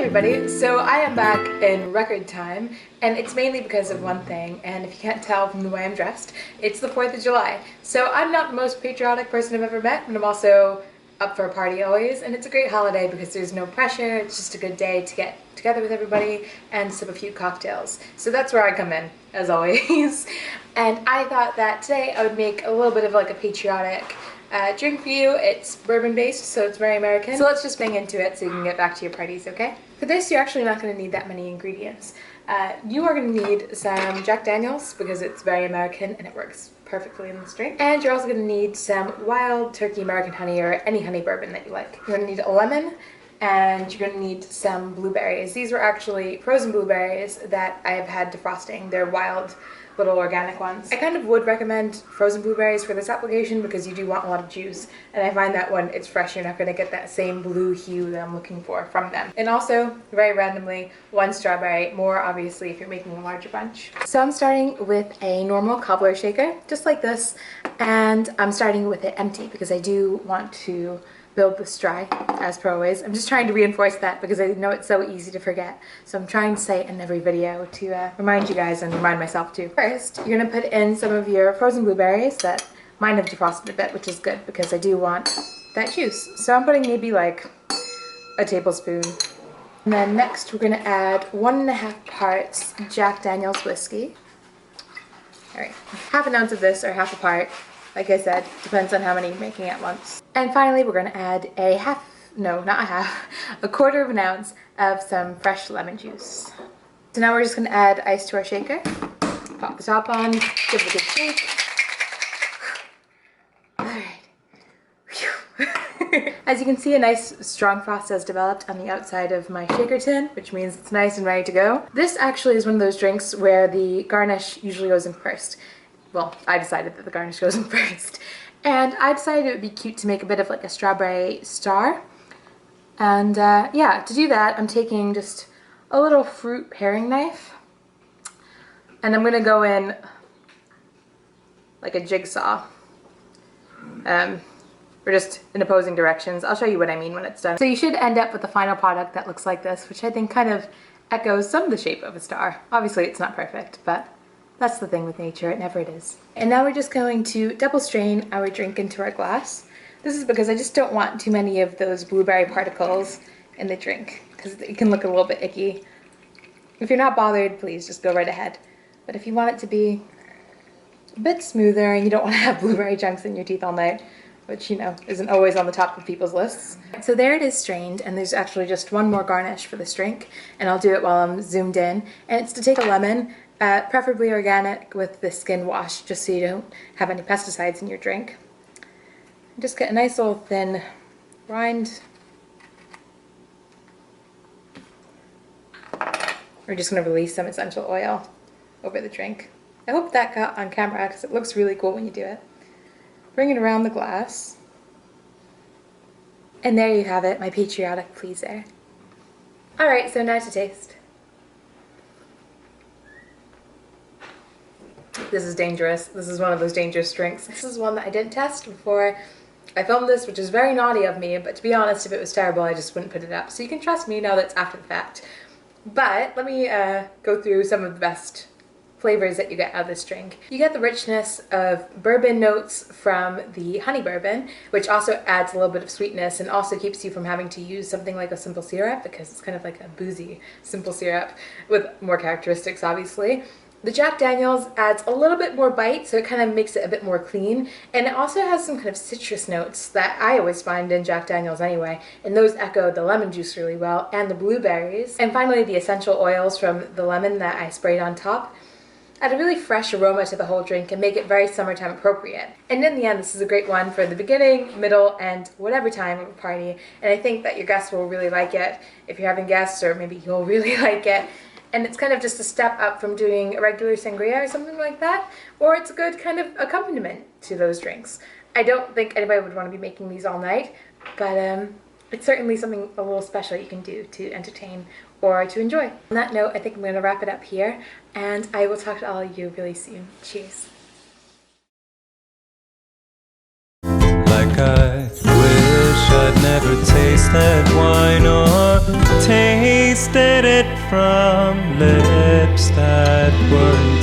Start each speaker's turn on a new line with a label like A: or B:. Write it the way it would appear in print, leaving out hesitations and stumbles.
A: everybody, so I am back in record time, and it's mainly because of one thing, and if you can't tell from the way I'm dressed, it's the 4th of July. So I'm not the most patriotic person I've ever met, but I'm also up for a party always, and it's a great holiday because there's no pressure, it's just a good day to get together with everybody and sip a few cocktails. So that's where I come in, as always. And I thought that today I would make a little bit of like a patriotic drink for you. It's bourbon based, so it's very American. So let's just bang into it so you can get back to your parties, okay? For this, you're actually not going to need that many ingredients. You are going to need some Jack Daniels because it's very American and it works perfectly in this drink. And you're also going to need some wild turkey American honey or any honey bourbon that you like. You're going to need a lemon and you're going to need some blueberries. These were actually frozen blueberries that I have had defrosting. They're wild little organic ones. I kind of would recommend frozen blueberries for this application because you do want a lot of juice, and I find that when it's fresh you're not going to get that same blue hue that I'm looking for from them. And also, very randomly, 1 strawberry, more obviously if you're making a larger bunch. So I'm starting with a normal cobbler shaker, just like this, and I'm starting with it empty because I do want to build this dry, as per always. I'm just trying to reinforce that because I know it's so easy to forget. So I'm trying to say it in every video to remind you guys and remind myself too. First, you're gonna put in some of your frozen blueberries that mine have defrosted a bit, which is good because I do want that juice. So I'm putting maybe like a tablespoon. And then next we're gonna add 1.5 parts Jack Daniels whiskey. All right, half an ounce of this or half a part. Like I said, depends on how many you're making at once. And finally, we're going to add a quarter of an ounce of some fresh lemon juice. So now we're just going to add ice to our shaker. Pop the top on, give it a good shake. All right. As you can see, a nice strong frost has developed on the outside of my shaker tin, which means it's nice and ready to go. This actually is one of those drinks where the garnish usually goes in first. Well, I decided that the garnish goes in first. And I decided it would be cute to make a bit of like a strawberry star. And yeah, to do that, I'm taking just a little fruit paring knife. And I'm gonna go in like a jigsaw. Or just in opposing directions. I'll show you what I mean when it's done. So you should end up with a final product that looks like this, which I think kind of echoes some of the shape of a star. Obviously it's not perfect, but that's the thing with nature, it never is. And now we're just going to double strain our drink into our glass. This is because I just don't want too many of those blueberry particles in the drink, because it can look a little bit icky. If you're not bothered, please just go right ahead. But if you want it to be a bit smoother and you don't want to have blueberry chunks in your teeth all night, which, you know, isn't always on the top of people's lists. So there it is strained, and there's actually just one more garnish for this drink, and I'll do it while I'm zoomed in. And it's to take a lemon, preferably organic with the skin wash, just so you don't have any pesticides in your drink. Just get a nice little thin rind. We're just going to release some essential oil over the drink. I hope that got on camera because it looks really cool when you do it. Bring it around the glass. And there you have it, my patriotic pleaser. Alright, so now to taste. This is dangerous. This is one of those dangerous drinks. This is one that I didn't test before I filmed this, which is very naughty of me, but to be honest, if it was terrible, I just wouldn't put it up. So you can trust me now that it's after the fact. But let me go through some of the best flavors that you get out of this drink. You get the richness of bourbon notes from the honey bourbon, which also adds a little bit of sweetness and also keeps you from having to use something like a simple syrup, because it's kind of like a boozy simple syrup with more characteristics, obviously. The Jack Daniels adds a little bit more bite, so it kind of makes it a bit more clean. And it also has some kind of citrus notes that I always find in Jack Daniels anyway. And those echo the lemon juice really well, and the blueberries. And finally, the essential oils from the lemon that I sprayed on top add a really fresh aroma to the whole drink and make it very summertime appropriate. And in the end, this is a great one for the beginning, middle, and whatever time of a party. And I think that your guests will really like it. If you're having guests, or maybe you'll really like it. And it's kind of just a step up from doing a regular sangria or something like that. Or it's a good kind of accompaniment to those drinks. I don't think anybody would want to be making these all night, but it's certainly something a little special you can do to entertain or to enjoy. On that note, I think I'm going to wrap it up here, and I will talk to all of you really soon. Cheers.
B: Like I wish I'd never tasted wine or taste tasted it from lips that were